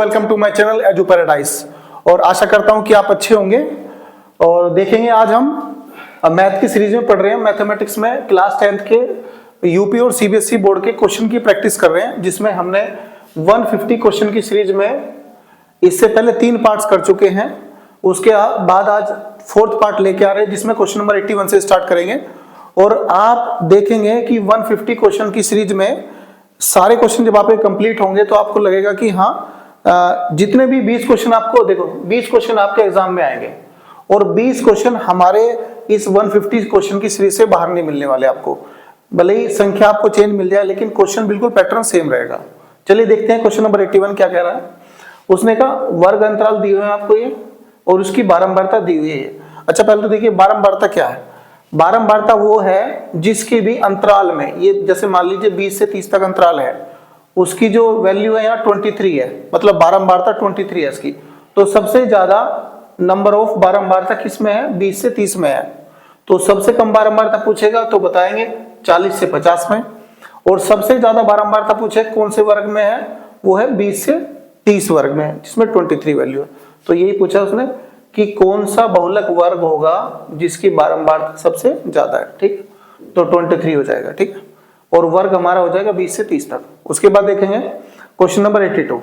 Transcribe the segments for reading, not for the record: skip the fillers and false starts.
Welcome to my channel Edu Paradise. और आशा करता हूं कि आप अच्छे होंगे। और देखेंगे आज हम मैथ की सीरीज में पढ़ रहे हैं। मैथमेटिक्स में क्लास 10th के यूपी और सीबीएसई बोर्ड के क्वेश्चन की प्रैक्टिस कर रहे हैं, जिसमें हमने 150 क्वेश्चन की सीरीज में इससे पहले 3 पार्ट्स कर चुके हैं। उसके बाद आज 4th पार्ट लेके आ रहे हैं, जिसमें क्वेश्चन नंबर 81 से स्टार्ट करेंगे। और आप देखेंगे कि 150 क्वेश्चन की सीरीज में सारे क्वेश्चन जब आपके कंप्लीट होंगे तो आपको लगेगा कि हाँ, जितने भी 20 क्वेश्चन आपको देखो 20 क्वेश्चन आपके एग्जाम में आएंगे और 20 क्वेश्चन हमारे इस 150 क्वेश्चन की सीरीज से बाहर नहीं मिलने वाले आपको। भले ही संख्या आपको चेंज मिल जाए, लेकिन क्वेश्चन बिल्कुल पैटर्न सेम रहेगा। चलिए देखते हैं क्वेश्चन नंबर 81 क्या कह रहा है। उसने कहा वर्ग अंतराल दिए हुए हैं आपको ये, और उसकी बारंबारता दी हुई है। अच्छा, पहले तो देखिए बारंबारता क्या है। बारंबारता वो है जिसके भी अंतराल में, ये जैसे मान लीजिए 20 से 30 तक अंतराल है, उसकी जो वैल्यू है यहाँ 23 है, मतलब बारंबारता 23 है इसकी। तो सबसे ज्यादा नंबर ऑफ बारंबारता किस में है? 20 से 30 में है। तो सबसे कम बारंबारता पूछेगा तो बताएंगे 40 से 50 में। और सबसे ज्यादा बारंबारता पूछे कौन से वर्ग में है, वो है 20 से 30 वर्ग में है, जिसमें 23 वैल्यू है। तो यही पूछा उसने कि कौन सा बहुलक वर्ग होगा जिसकी बारंबारता सबसे ज्यादा है। ठीक, तो 23 हो जाएगा। ठीक, और वर्ग हमारा हो जाएगा 20 से 30 तक। उसके बाद देखेंगे क्वेश्चन नंबर 82।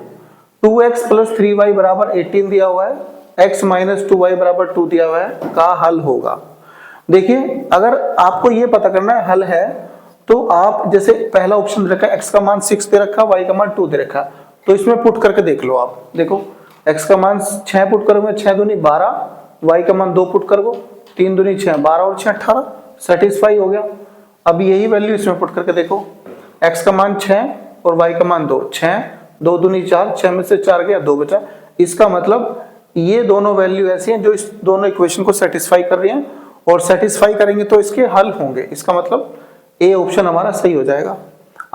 2x + 3y = 18 दिया हुआ है, x - 2y = 2 दिया हुआ है, का हल होगा। देखिए, अगर आपको ये पता करना है हल है, तो आप जैसे पहला ऑप्शन दे रखा है x का मान 6 दे रखा, y का मान 2 दे रखा, तो इसमें पुट करके देख लो। आप देखो x का मान 6 पुट करोगे, 6 दूनी 12, y का मान 2 पुट करोगे, 3 दूनी 6, 12 और 6 18, सेटिस्फाई हो गया। अब यही वैल्यू इसमें पुट करके देखो, x का मान 6 और y का मान 2, 6 2 दूनी 4, 6 में से 4 गया, 2 बचा। इसका मतलब ये दोनों वैल्यू ऐसी हैं जो इस दोनों इक्वेशन को सेटिस्फाई कर रही हैं, और सेटिस्फाई करेंगे तो इसके हल होंगे। इसका मतलब ए ऑप्शन हमारा सही हो जाएगा।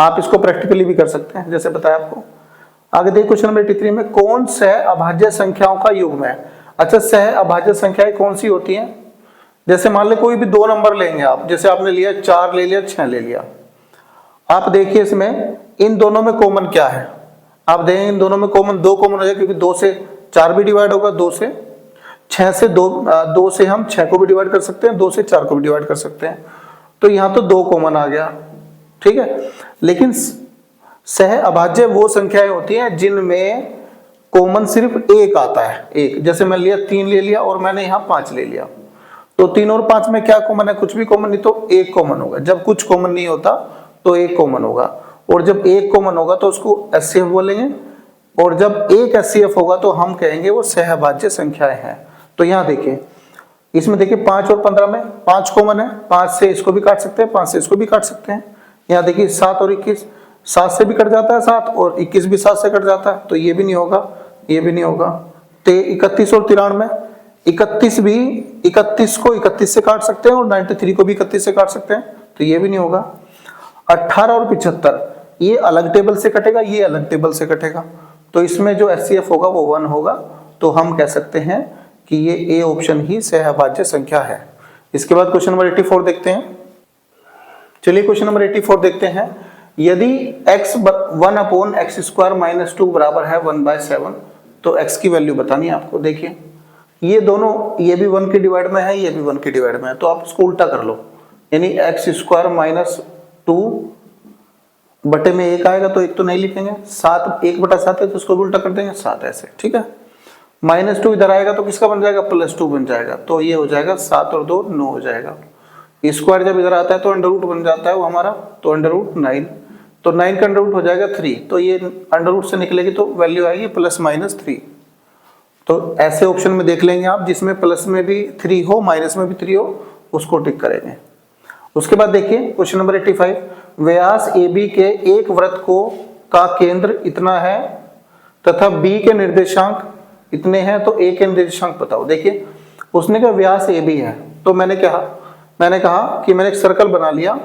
आप इसको प्रैक्टिकली भी कर सकते हैं, जैसे बताया आपको। आगे देखिए क्वेश्चन नंबर 83 में कौन सह अभाज्य संख्याओं का युग्म है। अच्छा, सह अभाज्य संख्याएं कौन सी होती हैं? जैसे मान ले कोई भी 2 नंबर लेंगे आप, जैसे आपने लिया 4 ले लिया, 6 ले लिया। आप देखिए इसमें इन दोनों में कॉमन क्या है। आप देखें इन दोनों में कॉमन 2 कॉमन हो जाए, क्योंकि 2 से 4 भी डिवाइड होगा, 2 से 6 से 2 से हम 6 को भी डिवाइड कर सकते हैं, 2 से 4 को भी डिवाइड कर सकते हैं। तो यहाँ तो 2 कॉमन आ गया। ठीक है, लेकिन सह अभाज्य वो संख्याएं होती हैं जिनमें कॉमन सिर्फ एक आता है। एक, जैसे मैं लिया 3 ले लिया और मैंने यहाँ 5 ले लिया, तो 3 और 5 में क्या कॉमन है? कुछ भी कॉमन नहीं, तो एक कॉमन होगा। जब कुछ कॉमन नहीं होता तो एक कॉमन होगा, और जब एक कॉमन होगा तो उसको एचसीएफ बोलेंगे, और जब एक एचसीएफ होगा तो हम कहेंगे वो सह अभाज्य संख्याएं हैं। तो यहाँ देखिए, इसमें देखिए 5 और 15 में 5 कॉमन है, 5 से इसको भी काट सकते हैं, 5 से इसको भी काट सकते हैं। यहाँ देखिए 7 और 21, 7 से भी कट जाता है 7, और 21 भी 7 से कट जाता है, तो ये भी नहीं होगा, ये भी नहीं होगा। 31 और 93, 31 भी 31 को 31 से काट सकते हैं, और 93 को भी 31 से काट सकते हैं, तो ये भी नहीं होगा। 18 और 75 ये अलग टेबल से कटेगा, ये अलग टेबल से कटेगा, तो इसमें जो एचसीएफ होगा वो 1 होगा। तो हम कह सकते हैं कि ये ए ऑप्शन ही सह अभाज्य संख्या है। इसके बाद क्वेश्चन नंबर 84 देखते हैं। चलिए क्वेश्चन नंबर 84 देखते हैं। यदि x 1/x² - 2 बराबर है 1/7, तो x की वैल्यू बतानी है आपको। देखिए ये दोनों, ये भी 1 के डिवाइड में है, ये भी 1 के डिवाइड में है, तो आप उसको उल्टा कर लो। यानी x² - 2 बटे में 1 आएगा, तो 1 तो नहीं लिखेंगे, 7 1/7 है, तो उसको भी उल्टा कर देंगे 7 ऐसे। ठीक है, -2 इधर आएगा तो किसका बन जाएगा? +2 बन जाएगा, तो ये हो जाएगा 7 और 2 9 हो जाएगा। स्क्वायर जब इधर आता है तो अंडर रूट बन जाता है वो हमारा, तो √9, तो 9 का अंडर रूट हो जाएगा 3, तो ये अंडर रूट से निकलेगी तो वैल्यू आएगी +-3। तो ऐसे ऑप्शन में देख लेंगे आप जिसमें प्लस में भी 3 हो, माइनस में भी 3 हो, उसको टिक करेंगे। उसके बाद देखिए क्वेश्चन नंबर 85। व्यास AB के एक वृत्त को का केंद्र इतना है तथा B के निर्देशांक इतने हैं, तो A के निर्देशांक बताओ। देखिए उसने कहा व्यास AB है, तो मैंने कहा कि मैंने एक सर्कल बना लिया,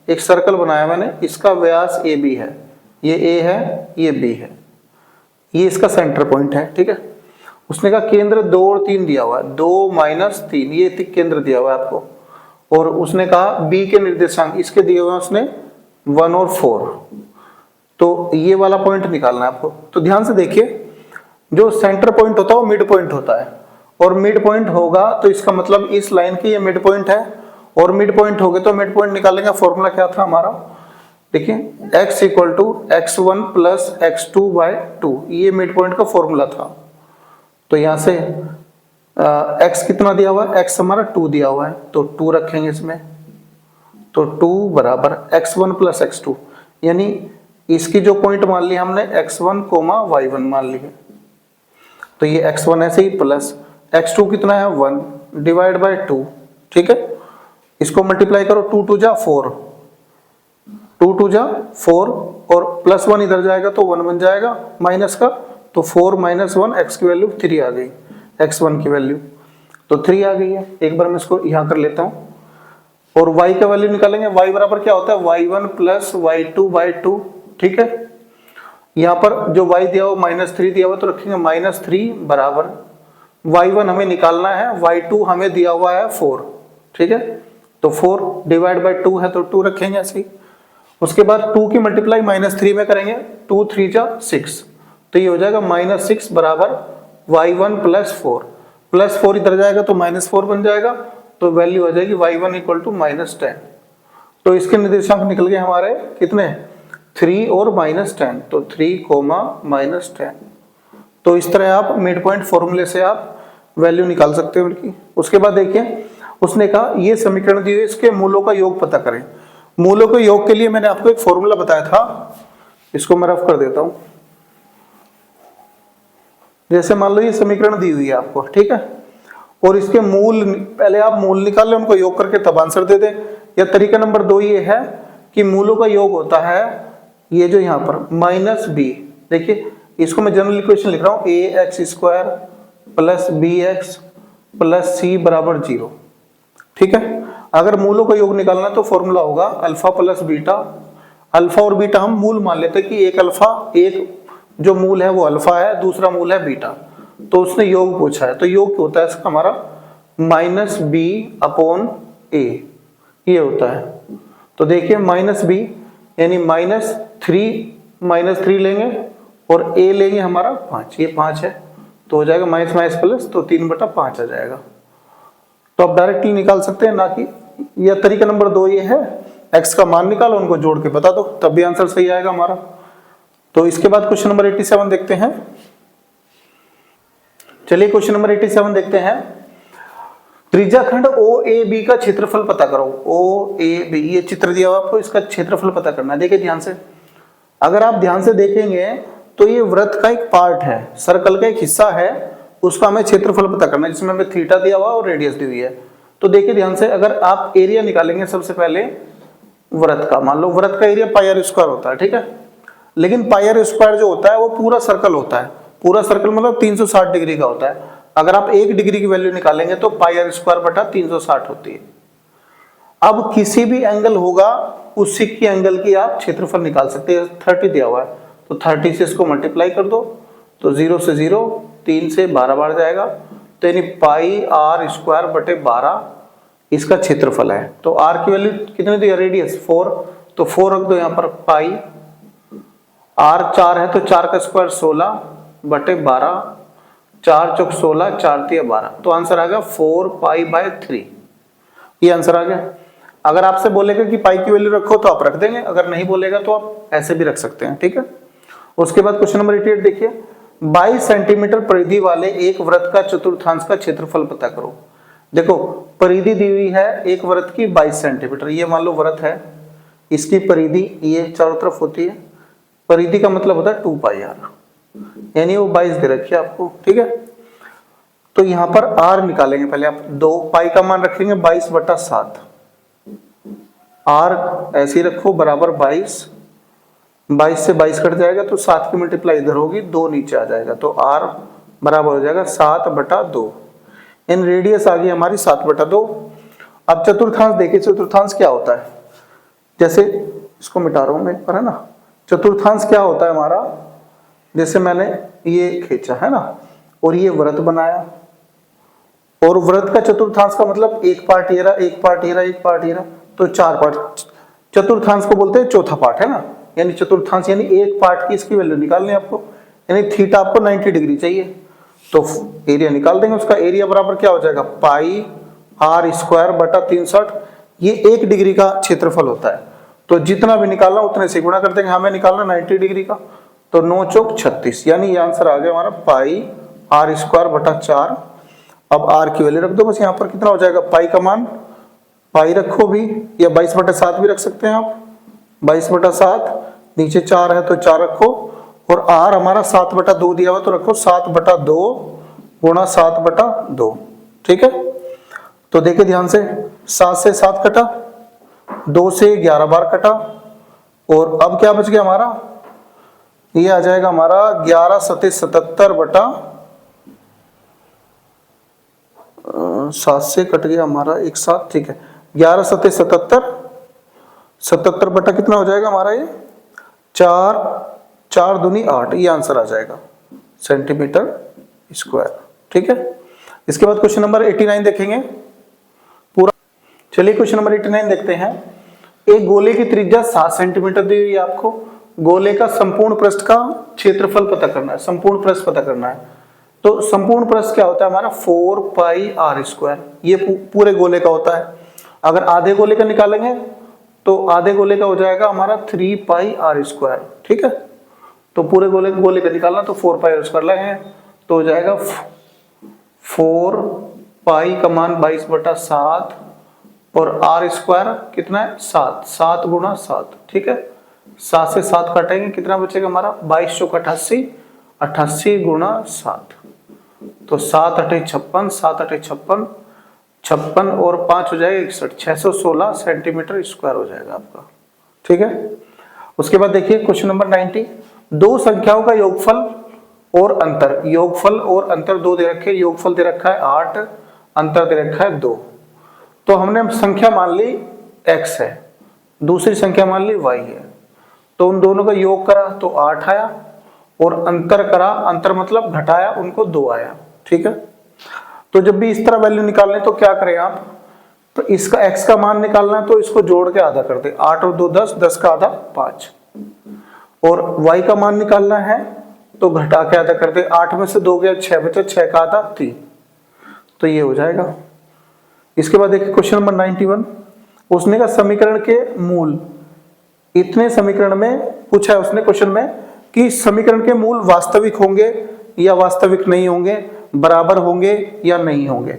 एक सर्कल बनाया मैंने, इसका व्यास AB है, ये A है, ये B है, ये इसका सेंटर पॉइंट है। ठीक है, उसने कहा केंद्र 2 और 3 दिया हुआ है, 2 - 3 ये केंद्र दिया हुआ है आपको, और उसने कहा B के निर्देशांक इसके दिए हुए हैं उसने 1 और 4, तो ये वाला पॉइंट निकालना है आपको। तो ध्यान से देखिए, जो सेंटर पॉइंट होता है वो मिड पॉइंट होता है, और मिड पॉइंट होगा तो इसका मतलब इस लाइन की ये मिड पॉइंट है, और मिड पॉइंट हो गए तो मिड पॉइंट निकालने का फॉर्मूला क्या था हमारा, देखिए x equal to x1 plus x2/2, ये मिड पॉइंट का फॉर्मूला था। तो यहाँ से x कितना दिया हुआ है, x हमारा 2 दिया हुआ है, तो 2 रखेंगे इसमें, तो 2 बराबर x1 प्लस x2, यानी इसकी जो पॉइंट मान ली हमने x1, y1 मान ली है, तो ये x1 ऐसे ही प्लस x2 कितना है 1 डिवाइड बाय 2, ठीक है। इसको मल्टीप्लाई करो, 2 2 जा 4, 2 2 जा 4, और प्लस 1 इधर जाएगा तो 1 बन जाएगा माइनस का, तो 4 माइनस 1, x की वैल्यू 3 आ गई, x1 की वैल्यू तो 3 आ गई है। एक बार मैं इसको यहाँ कर लेता हूँ, और y का वैल्यू निकालेंगे, y बराबर क्या होता है y1 प्लस y2/2, ठीक है। यहाँ पर जो y दिया हुआ -3 दिया हुआ, तो रखेंगे -3 बराबर y1 हमें निकालना है, y2 हमें दिया हुआ है 4, ठीक है, तो 4 डिवाइड बाय 2 है तो 2 रखेंगे ऐसे ही। उसके बाद 2 की मल्टीप्लाई -3 में करेंगे, 2 3 जा 6, तो ये हो जाएगा -6 बराबर y1 प्लस 4, प्लस 4 इधर जाएगा तो -4 बन जाएगा, तो वैल्यू आ जाएगी y1 इक्वल टू -10। तो इसके निर्देशांक निकल गए हमारे कितने, 3 और -10, तो 3, -10। तो इस तरह आप मिड पॉइंट फॉर्मूले से आप वैल्यू निकाल सकते हो उनकी। उसके बाद देखिए उसने कहा ये समीकरण दिए हुए, इसके मूलों का योग पता करें। मूलों के योग के लिए मैंने आपको एक फॉर्मूला बताया था, इसको मैं रफ कर देता हूं। जैसे मान लो ये समीकरण दी हुई है आपको, ठीक है, और इसके मूल पहले आप मूल निकाल लें, उनको योग करके तब आंसर दे दें। या तरीका नंबर 2 ये है कि मूलों का योग होता है ये जो यहाँ पर -b, देखिए इसको मैं जनरल इक्वेशन लिख रहा हूँ, ax² plus bx plus c बराबर 0, ठीक है। अगर मूलों का योग निकालना तो फॉर्मूला होगा अल्फा प्लस बीटा। अल्फा और बीटा हम मूल मान लेते हैं कि एक अल्फा, एक जो मूल है वो अल्फा है, दूसरा मूल है बीटा, तो उसने योग पूछा है, तो योग होता है इसका हमारा -b/a, ये होता है। तो देखिए -b यानी -3 लेंगे और a लेंगे हमारा 5, ये 5 है, तो हो जाएगा माइनस माइनस प्लस, तो 3/5 आ जाएगा। तो आप डायरेक्टली निकाल सकते हैं, ना कि यह तरीका नंबर 2 ये है, x का मान निकालो, उनको जोड़ के बता दो, तब भी आंसर सही आएगा हमारा। तो इसके बाद क्वेश्चन नंबर 87 देखते हैं। चलिए क्वेश्चन नंबर 87 देखते हैं। त्रिज्याखंड OAB का क्षेत्रफल पता करो। OAB ये चित्र दिया हुआ आपको, इसका क्षेत्रफल पता करना है। देखिए ध्यान से, अगर आप ध्यान से देखेंगे तो ये वृत्त का एक पार्ट है, सर्कल का एक हिस्सा है, उसका हमें क्षेत्रफल पता करना है, जिसमें हमें थीटा दिया हुआ और रेडियस दी हुई है। तो देखिए ध्यान से, अगर आप एरिया निकालेंगे सबसे पहले वृत्त का, मान लो वृत्त का एरिया πr² होता है, ठीक है, लेकिन πr² जो होता है वो पूरा सर्कल होता है, पूरा सर्कल मतलब 360 डिग्री का होता है। अगर आप 1 डिग्री की वैल्यू निकालेंगे तो πr²/360 होती है। अब किसी भी एंगल होगा उसी की एंगल की आप क्षेत्रफल निकाल सकते हैं। 30 दिया हुआ है तो 30 से इसको मल्टीप्लाई कर दो, तो 0 से 0, 3 से 12 बार जाएगा, तो यानी πr²/12 इसका क्षेत्रफल है। तो r की वैल्यू कितनी दी है, रेडियस 4, तो 4 रख दो यहाँ पर, पाई r 4 है तो 4 का स्क्वायर 16/12, 4 चौक 16, 4 तिया 12, तो आंसर आ गया 4π/3, ये आंसर आ गया। अगर आपसे बोलेगा कि पाई की वैल्यू रखो तो आप रख देंगे, अगर नहीं बोलेगा तो आप ऐसे भी रख सकते हैं, ठीक है। उसके बाद क्वेश्चन नंबर 88 देखिए, 22 सेंटीमीटर परिधि वाले एक वृत्त का चतुर्थांश का क्षेत्रफल पता करो। देखो परिधि दी हुई है एक वृत्त की 22 सेंटीमीटर, ये मान लो वृत्त है, इसकी परिधि ये चारों तरफ होती है, परिधि का मतलब होता है 2πr, यानी वो 22 दे रखी है आपको, ठीक है। तो यहाँ पर r निकालेंगे पहले आप, 2 पाई का मान रखेंगे 22/7, r ऐसे ही रखो बराबर 22, 22 से 22 कट जाएगा तो 7 की मल्टीप्लाई इधर होगी, 2 नीचे आ जाएगा, तो r बराबर हो जाएगा 7/2, इन रेडियस आ गई हमारी 7/2। अब चतुर्थांश देखिए, चतुर्थांश क्या होता है, जैसे इसको मिटा रहा हूं मैं एक बार, है ना। चतुर्थांश क्या होता है हमारा, जैसे मैंने ये खींचा है ना, और ये वृत्त बनाया, और वृत्त का चतुर्थांश का मतलब एक पार्ट ये रहा, एक पार्ट ये रहा, एक पार्ट ये रहा, तो 4 पार्ट। चतुर्थांश को बोलते हैं चौथा पार्ट, है ना, यानी चतुर्थांश यानी एक पार्ट की इसकी वैल्यू निकालनी है आपको, यानी थीटा आपको 90 डिग्री चाहिए, तो एरिया निकाल देंगे। उसका एरिया बराबर क्या हो जाएगा, पाई आर स्क्वायर बटा 63। ये 1 डिग्री का क्षेत्रफल होता है, तो जितना भी निकालना उतने से गुणा कर देंगे। हमें निकालना 90 डिग्री का, तो 9 चौक 36, यानी ये आंसर आ गया हमारा पाई आर स्क्वायर बटा 4। अब आर की वैल्यू रख दो बस, यहाँ पर कितना हो जाएगा, पाई का मान पाई रखो भी, या 22/7 भी रख सकते हैं आप, 22/7, नीचे 4 है तो 4 रखो, और आर हमारा 7/2 दिया हुआ तो रखो 7/2 गुणा 7/2। ठीक है, तो देखिए ध्यान से, 7 से 7 कटा, 2 से 11 बार कटा, और अब क्या बच गया हमारा, ये आ जाएगा हमारा 11 सते 77 बटा 7 से कट गया हमारा एक साथ। ठीक है, 11 सते 77, 77 बटा कितना हो जाएगा हमारा, ये 4, 4 दूनी 8, ये आंसर आ जाएगा सेंटीमीटर स्क्वायर। ठीक है, इसके बाद क्वेश्चन नंबर 89 देखेंगे पूरा। चलिए क्वेश्चन नंबर 89 देखते हैं। एक गोले की त्रिज्या 7 सेंटीमीटर दी हुई है आपको, गोले का संपूर्ण पृष्ठ का क्षेत्रफल पता करना है, संपूर्ण पृष्ठ पता करना है। तो संपूर्ण पृष्ठ क्या होता है हमारा, 4 पाई आर स्क्वायर, ये पूरे गोले का होता है। अगर आधे गोले का निकालेंगे तो आधे गोले का हो जाएगा हमारा 3 पाई आर स्क्वायर। ठीक है, तो पूरे गोले का निकालना, तो 4 पाई आर स्क्वायर लगाएंगे तो हो जाएगा 4 पाई का मान 22/7, और आर स्क्वायर कितना है 7, 7 गुणा 7। ठीक है, 7 से 7 काटेंगे, कितना बचेगा हमारा, 22 चौक 88, 88 गुणा 7, तो 7 8 56, 7 8 56, 56 और 5 हो जाएगा 61, 616 सेंटीमीटर स्क्वायर हो जाएगा आपका। ठीक है, उसके बाद देखिए क्वेश्चन नंबर 90। दो संख्याओं का योगफल और अंतर, योगफल और अंतर दो दे रखे, योगफल दे रखा है 8, अंतर दे रखा है 2। तो हमने संख्या मान ली x है, दूसरी संख्या मान ली y है, तो उन दोनों का योग करा तो 8 आया, और अंतर करा, अंतर मतलब घटाया, उनको 2 आया। ठीक है, तो जब भी इस तरह वैल्यू निकालने तो क्या करें आप, तो इसका x का मान निकालना है तो इसको जोड़ के आधा कर दे, 8 और 2 10, 10 का आधा 5, और y का मान निकालना है तो घटा के आधा कर दे, 8 में से 2 गया 6 बचा, 6 का आधा 3, तो ये हो जाएगा। इसके बाद देखिए क्वेश्चन नंबर 91। उसने का समीकरण के मूल, इतने समीकरण में पूछा है उसने क्वेश्चन में कि समीकरण के मूल वास्तविक होंगे या वास्तविक नहीं होंगे, बराबर होंगे या नहीं होंगे।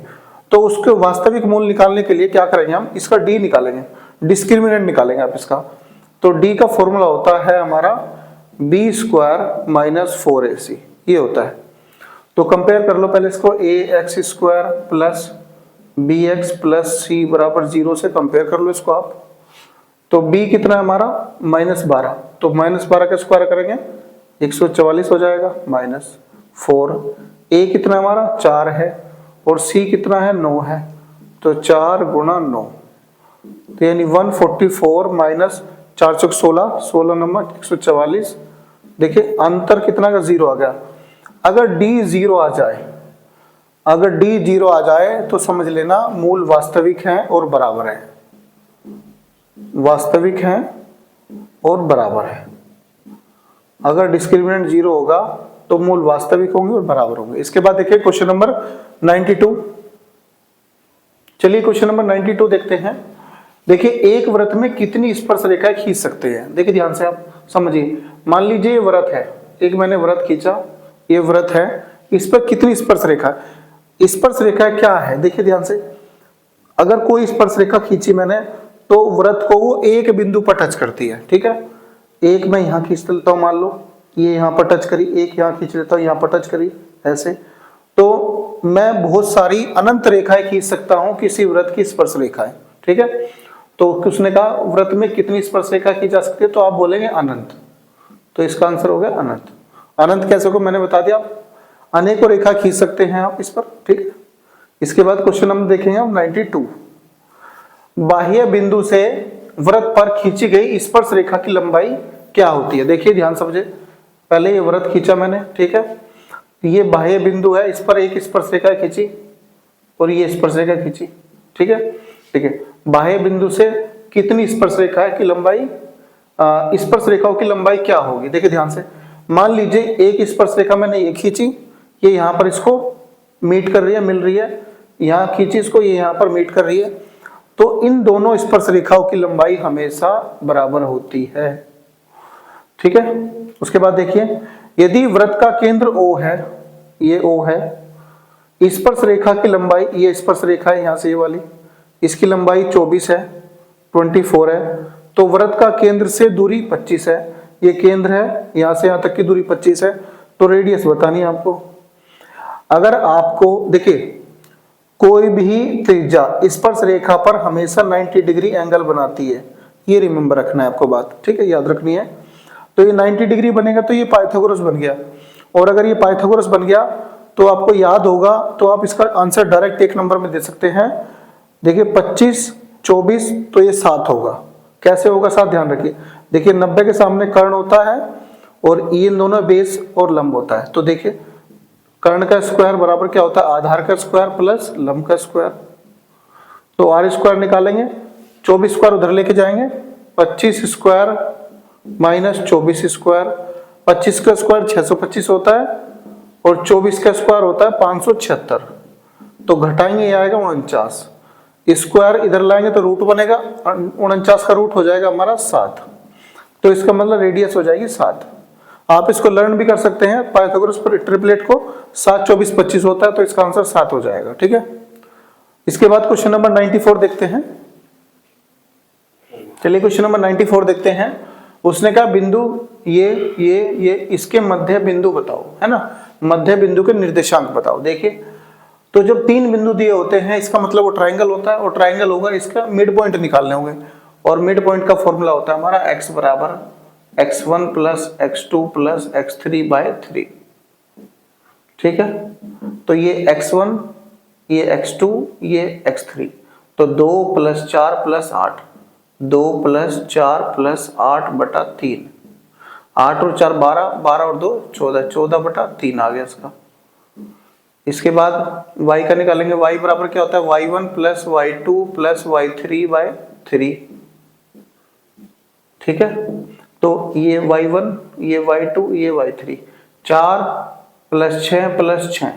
तो उसके वास्तविक मूल निकालने के लिए क्या करेंगे हम, इसका डी निकालेंगे, डिस्क्रिमिनेंट निकालेंगे आप इसका। तो डी का फॉर्मूला होता है हमारा बी स्क्वायर माइनस 4ac, ये होता है। तो कंपेयर कर लो पहले इसको, a x square plus b x plus c बराबर 0 से कंपेयर कर लो इसको आप। तो b कितना है हमारा -12, तो -12 का स्क्वायर करेंगे 144 हो जाएगा, -4। a कितना हमारा 4 है, और c कितना है 9 है, तो 4 गुणा 9, तो यानी 144 माइनस 4 चौक 16, 16 नंबर 144। देखिए अंतर कितना का 0 आ गया। अगर d 0 आ जाए, अगर d 0 आ जाए तो समझ लेना मूल वास्तविक हैं और बराबर है, वास्तविक हैं और बराबर है। अगर डिस्क्रिमिनेंट 0 होगा तो मूल वास्तविक होंगे और बराबर होंगे। इसके बाद देखिए क्वेश्चन नंबर 92। चलिए क्वेश्चन नंबर 92 देखते हैं। देखिए एक वृत्त में कितनी स्पर्श रेखाएं खींच सकते हैं, देखिए ध्यान से आप समझिए। मान लीजिए ये वृत्त है, एक मैंने वृत्त खींचा, ये वृत्त है, इस पर कितनी स्पर्श रेखा, स्पर्श रेखा क्या है, देखिए ध्यान से। अगर कोई स्पर्श रेखा खींची मैंने तो वृत्त को वो एक बिंदु पर टच करती है। ठीक है, एक मैं यहाँ खींच लेता हूँ, मान लो ये यहाँ पर टच करी, एक यहाँ खींच लेता हूँ, यहाँ पर टच करी, ऐसे। तो मैं बहुत सारी अनंत रेखाएं खींच सकता हूँ किसी वृत्त की स्पर्श रेखाएं। ठीक है, तो उसने कहा वृत्त में कितनी स्पर्श रेखा खींची जा सकती है, तो आप बोलेंगे अनंत, तो इसका आंसर हो गया अनंत। अनंत कैसे होगा मैंने बता दिया, अनेकों रेखा खींच सकते हैं आप इस पर। ठीक है, इसके बाद क्वेश्चन नंबर देखेंगे हम 92। बाह्य बिंदु से वृत्त पर खींची गई स्पर्श रेखा की लंबाई क्या होती है। देखिए ध्यान समझे, पहले ये वृत्त खींचा मैंने, ठीक है, ये बाह्य बिंदु है, इस पर एक स्पर्श रेखा खींची और ये स्पर्श रेखा खींची। ठीक है, ठीक है, बाह्य बिंदु से कितनी स्पर्श रेखा की लंबाई, स्पर्श रेखाओं की लंबाई क्या होगी। देखिए ध्यान से, मान लीजिए एक स्पर्श रेखा मैंने ये खींची, ये यहाँ पर इसको मीट कर रही है, मिल रही है, यहाँ खींची इसको, ये यहाँ पर मीट कर रही है, तो इन दोनों स्पर्श रेखाओं की लंबाई हमेशा बराबर होती है। ठीक है, उसके बाद देखिए, यदि वृत्त का केंद्र O है, ये O है, स्पर्श रेखा की लंबाई, ये स्पर्श रेखा है यहाँ से ये वाली, इसकी लंबाई 24 है, 24 है, तो वृत्त का केंद्र से दूरी 25 है, ये केंद्र है, यहाँ से यहाँ तक की दूरी 25 है, तो रेडियस बतानी है आपको। अगर आपको देखिए कोई भी त्रिज्या स्पर्श रेखा पर हमेशा 90 डिग्री एंगल बनाती है, ये रिमेंबर रखना है आपको बात, ठीक है, याद रखनी है। तो ये 90 डिग्री बनेगा तो ये पाइथागोरस बन गया, और अगर ये पाइथागोरस बन गया तो आपको याद होगा, तो आप इसका आंसर डायरेक्ट एक नंबर में दे सकते हैं। देखिए 25 24 तो ये 7 होगा। कैसे होगा 7, ध्यान रखिए। देखिए 90 के सामने कर्ण होता है और ये दोनों बेस और लंब होता है, तो देखिए कर्ण का स्क्वायर बराबर क्या होता है, आधार का स्क्वायर प्लस लंब का स्क्वायर, तो आर स्क्वायर निकालेंगे, 24 स्क्वायर उधर लेके जाएंगे, 25 स्क्वायर माइनस 24 स्क्वायर, 25 का स्क्वायर 625 होता है और 24 का स्क्वायर होता है 576, तो घटाएंगे ये आएगा 49, स्क्वायर इधर लाएंगे तो रूट बनेगा, 49 का रूट हो जाएगा हमारा 7, तो इसका मतलब रेडियस हो जाएगी 7। आप इसको लर्न भी कर सकते हैं, पाइथागोरस पर ट्रिपलेट को 7 24 25 होता है, तो इसका आंसर 7 हो जाएगा। ठीक है, इसके बाद क्वेश्चन नंबर 94 देखते हैं। चलिए क्वेश्चन नंबर 94 देखते हैं। उसने कहा बिंदु ये इसके मध्य बिंदु बताओ, है ना, मध्य बिंदु के निर्देशांक बताओ। देखिए तो जब 3 बिंदु दिए होते हैं इसका मतलब वो ट्राइंगल होता है, और ट्राइंगल होगा इसका मिड पॉइंट निकालने होंगे, और मिड पॉइंट का फॉर्मूला होता है हमारा x बराबर x1 plus x2 plus x3/3। ठीक है, तो ये x1 ये x2 ये x3, तो 2 + 4 + 8, 2 + 4 + 8/3, 8 और 4 12, 12 और 2 14, 14/3 आ गया इसका। इसके बाद y का निकालेंगे, y बराबर क्या होता है y1 + y2 + y3/3। ठीक है, तो ये y1 ये y2 ये y3, 4 + 6 + 6,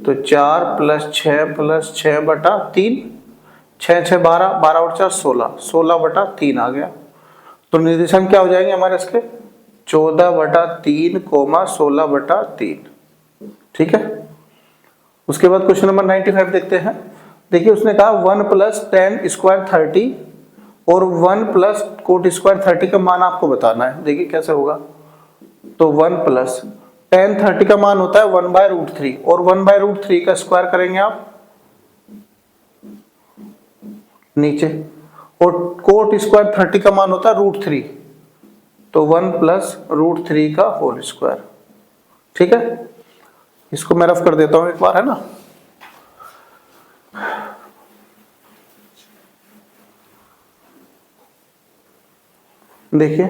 तो 4 + 6 + 6/3, 6 6 12, 12 और 4 16, 16/3 आ गया। तो निर्देशांक क्या हो जाएंगे हमारे इसके 14/3, 16/3। ठीक है, उसके बाद क्वेश्चन नंबर 95 देखते हैं। देखिए उसने कहा 1 + tan स्क्वायर 30 और 1 + कोट स्क्वायर 30 का मान आपको बताना है। देखिए कैसे होगा, तो 1 + tan 30 का मान होता है 1/√3, और 1/√3 का स्क्वायर करेंगे आप नीचे, और कोट स्क्वायर 30 का मान होता है √3, तो 1 + √3 का होल स्क्वायर। ठीक है, इसको मैं रफ कर देता हूं एक बार, है ना। देखिए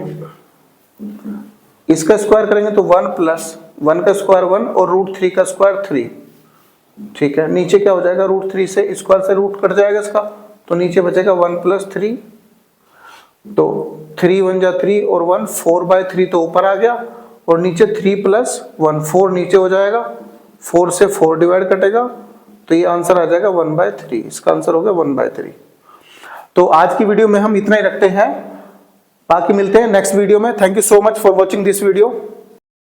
इसका स्क्वायर करेंगे तो 1 + 1 का स्क्वायर 1 और √3 का स्क्वायर 3। ठीक है, नीचे क्या हो जाएगा, √3 से स्क्वायर से रूट कट जाएगा इसका, तो नीचे बचेगा 1 + 3, तो 3 1 जा 3 और 1 4/3 तो ऊपर आ गया, और नीचे 3 + 1 4 नीचे हो जाएगा, 4 से 4 डिवाइड कटेगा, तो ये आंसर आ जाएगा 1/3। इसका आंसर हो गया 1/3। तो आज की वीडियो में हम इतना ही रखते हैं, बाकी मिलते हैं नेक्स्ट वीडियो में। Thank you so much for watching this video.